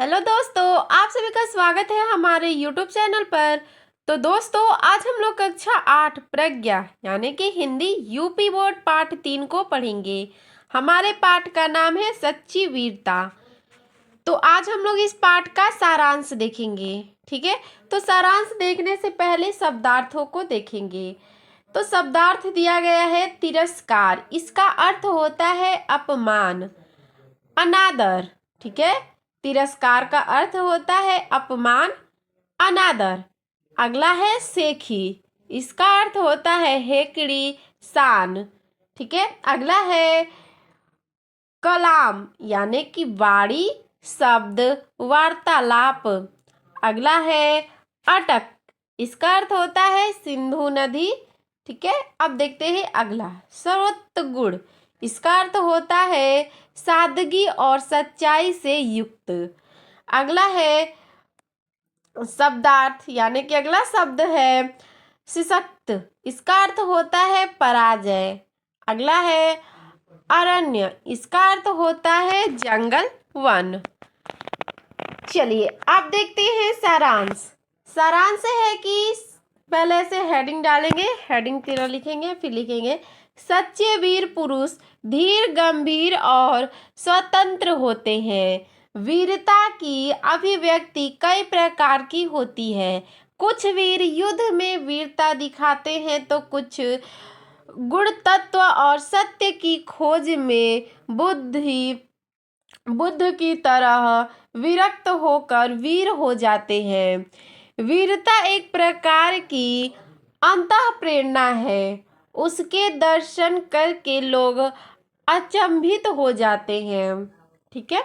Hello दोस्तों, आप सभी का स्वागत है हमारे यूट्यूब चैनल पर। तो दोस्तों, आज हम लोग कक्षा 8 प्रज्ञा यानी कि हिंदी यूपी बोर्ड पाठ 3 को पढ़ेंगे। हमारे पाठ का नाम है सच्ची वीरता। तो आज हम लोग इस पाठ का सारांश देखेंगे। ठीक है, तो सारांश देखने से पहले शब्दार्थों को देखेंगे। तो शब्दार्थ दिया गया है तिरस्कार। इसका अर्थ होता है अपमान, अनादर। ठीक है, तिरस्कार का अर्थ होता है अपमान, अनादर। अगला है सेखी। इसका अर्थ होता है हेकड़ी, शान। ठीक है, अगला है कलाम यानी कि वाणी, शब्द, वार्तालाप। अगला है अटक। इसका अर्थ होता है सिंधु नदी। ठीक है, अब देखते हैं अगला सर्वोत्तम। इसका अर्थ होता है सादगी और सच्चाई से युक्त। अगला है शब्दार्थ यानी कि अगला शब्द है सशक्त। इसका अर्थ होता है पराजय। अगला है अरण्य। इसका अर्थ होता है जंगल, वन। चलिए अब देखते हैं सारांश। सारांश है कि पहले से हेडिंग डालेंगे, हेडिंग तेरा लिखेंगे, फिर लिखेंगे सच्चे वीर पुरुष धीर, गंभीर और स्वतंत्र होते हैं। वीरता की अभिव्यक्ति कई प्रकार की होती है। कुछ वीर युद्ध में वीरता दिखाते हैं तो कुछ गुण तत्व और सत्य की खोज में बुद्ध की तरह विरक्त होकर वीर हो जाते हैं। वीरता एक प्रकार की अंतः प्रेरणा है। उसके दर्शन करके लोग अचंभित हो जाते हैं। ठीक है,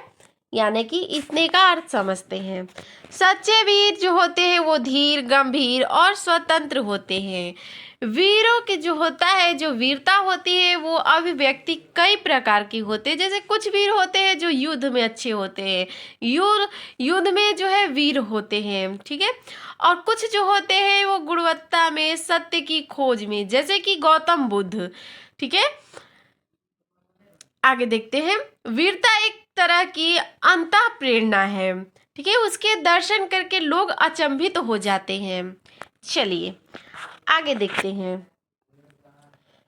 यानी कि इतने का अर्थ समझते हैं। सच्चे वीर जो होते हैं वो धीर, गंभीर और स्वतंत्र होते हैं। वीरों के जो होता है, जो वीरता होती है वो अभिव्यक्ति कई प्रकार की होती है। जैसे कुछ वीर होते हैं जो युद्ध में अच्छे होते हैं, युद्ध में जो है वीर होते हैं। ठीक है, और कुछ जो होते हैं वो गुणवत्ता में, सत्य की खोज में, जैसे कि गौतम बुद्ध। ठीक है, आगे देखते हैं। वीरता एक तरह की अंतः प्रेरणा है। ठीक है, उसके दर्शन करके लोग अचंभित हो जाते हैं। चलिए आगे देखते हैं।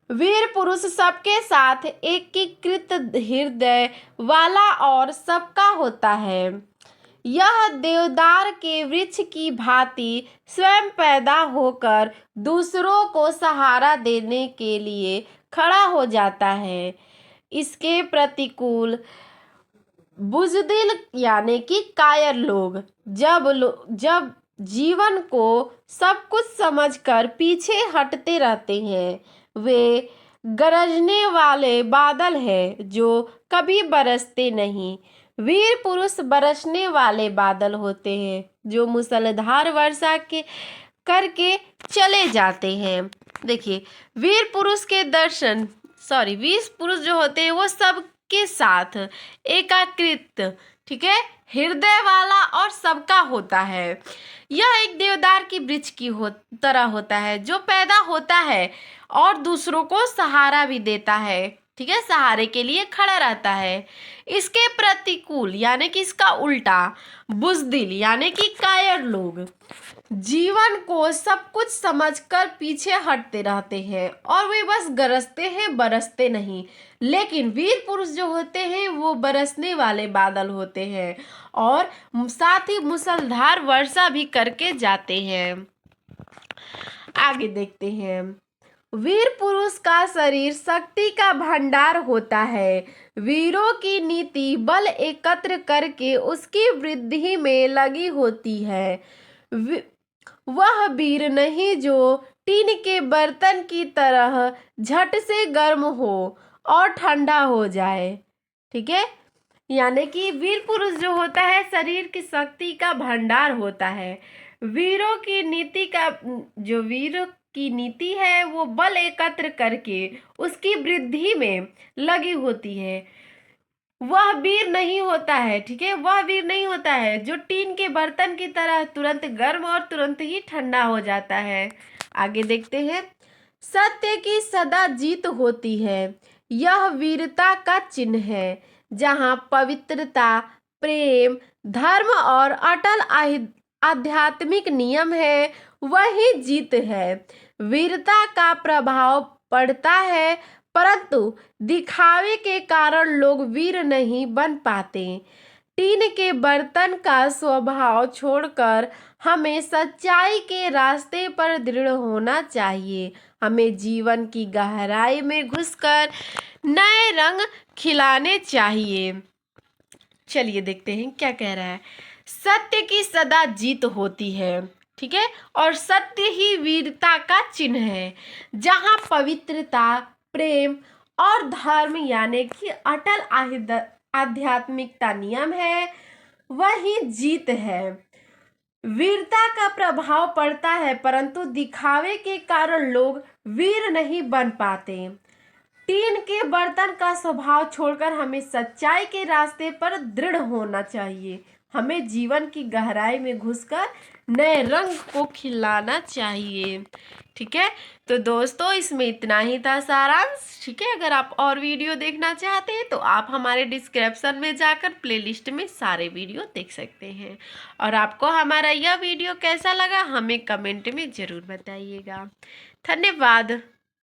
वीर पुरुष सबके साथ एकीकृत हृदय वाला और सबका होता है। यह देवदार के वृक्ष की भांति स्वयं पैदा होकर दूसरों को सहारा देने के लिए खड़ा हो जाता है। इसके प्रतिकूल बुज़दिल यानी कि कायर लोग जब जीवन को सब कुछ समझकर पीछे हटते रहते हैं। वे गरजने वाले बादल हैं जो कभी बरसते नहीं। वीर पुरुष बरसने वाले बादल होते हैं जो मूसलाधार वर्षा के करके चले जाते हैं। देखिए, वीर पुरुष जो होते हैं वो सबके साथ एकाकृत, ठीक है, हृदय वाला और सबका होता है। यह एक देवदार की वृक्ष की तरह होता है जो पैदा होता है और दूसरों को सहारा भी देता है। ठीक है, सहारे के लिए खड़ा रहता है। इसके प्रतिकूल यानी कि इसका उल्टा बुज़दिल यानी कि कायर लोग जीवन को सब कुछ समझकर पीछे हटते रहते हैं और वे बस गरजते हैं, बरसते नहीं। लेकिन वीर पुरुष जो होते हैं वो बरसने वाले बादल होते हैं और साथ ही मूसलाधार वर्षा भी करके जाते हैं। आगे देखते हैं। वीर पुरुष का शरीर शक्ति का भंडार होता है। वीरों की नीति बल एकत्र करके उसकी वृद्धि में लगी होती है। वह वीर नहीं जो टीन के बर्तन की तरह झट से गर्म हो और ठंडा हो जाए। ठीक है, यानी कि वीर पुरुष जो होता है शरीर की शक्ति का भंडार होता है। वीर की नीति है वो बल एकत्र करके उसकी वृद्धि में लगी होती है। वह वीर नहीं होता है। ठीक है, वह वीर नहीं होता है जो टीन के बर्तन की तरह तुरंत गर्म और तुरंत ही ठंडा हो जाता है। आगे देखते हैं। सत्य की सदा जीत होती है, यह वीरता का चिन्ह है। जहाँ पवित्रता, प्रेम, धर्म और अटल आध्यात्मिक नियम है वही जीत है। वीरता का प्रभाव पड़ता है, परंतु दिखावे के कारण लोग वीर नहीं बन पाते। टीन के बर्तन का स्वभाव छोड़कर हमें सच्चाई के रास्ते पर दृढ़ होना चाहिए। हमें जीवन की गहराई में घुसकर नए रंग खिलाने चाहिए। चलिए देखते हैं क्या कह रहा है। सत्य की सदा जीत होती है, ठीक है, और सत्य ही वीरता का चिन्ह है। जहाँ पवित्रता, प्रेम और धर्म यानी कि अटल आध्यात्मिकता नियम है वही जीत है। वीरता का प्रभाव पड़ता है, परंतु दिखावे के कारण लोग वीर नहीं बन पाते। टीन के बर्तन का स्वभाव छोड़कर हमें सच्चाई के रास्ते पर दृढ़ होना चाहिए। हमें जीवन की गहराई में घुसकर नए रंग को खिलाना चाहिए। ठीक है, तो दोस्तों इसमें इतना ही था सारांश। ठीक है, अगर आप और वीडियो देखना चाहते हैं तो आप हमारे डिस्क्रिप्शन में जाकर प्लेलिस्ट में सारे वीडियो देख सकते हैं। और आपको हमारा यह वीडियो कैसा लगा हमें कमेंट में ज़रूर बताइएगा। धन्यवाद।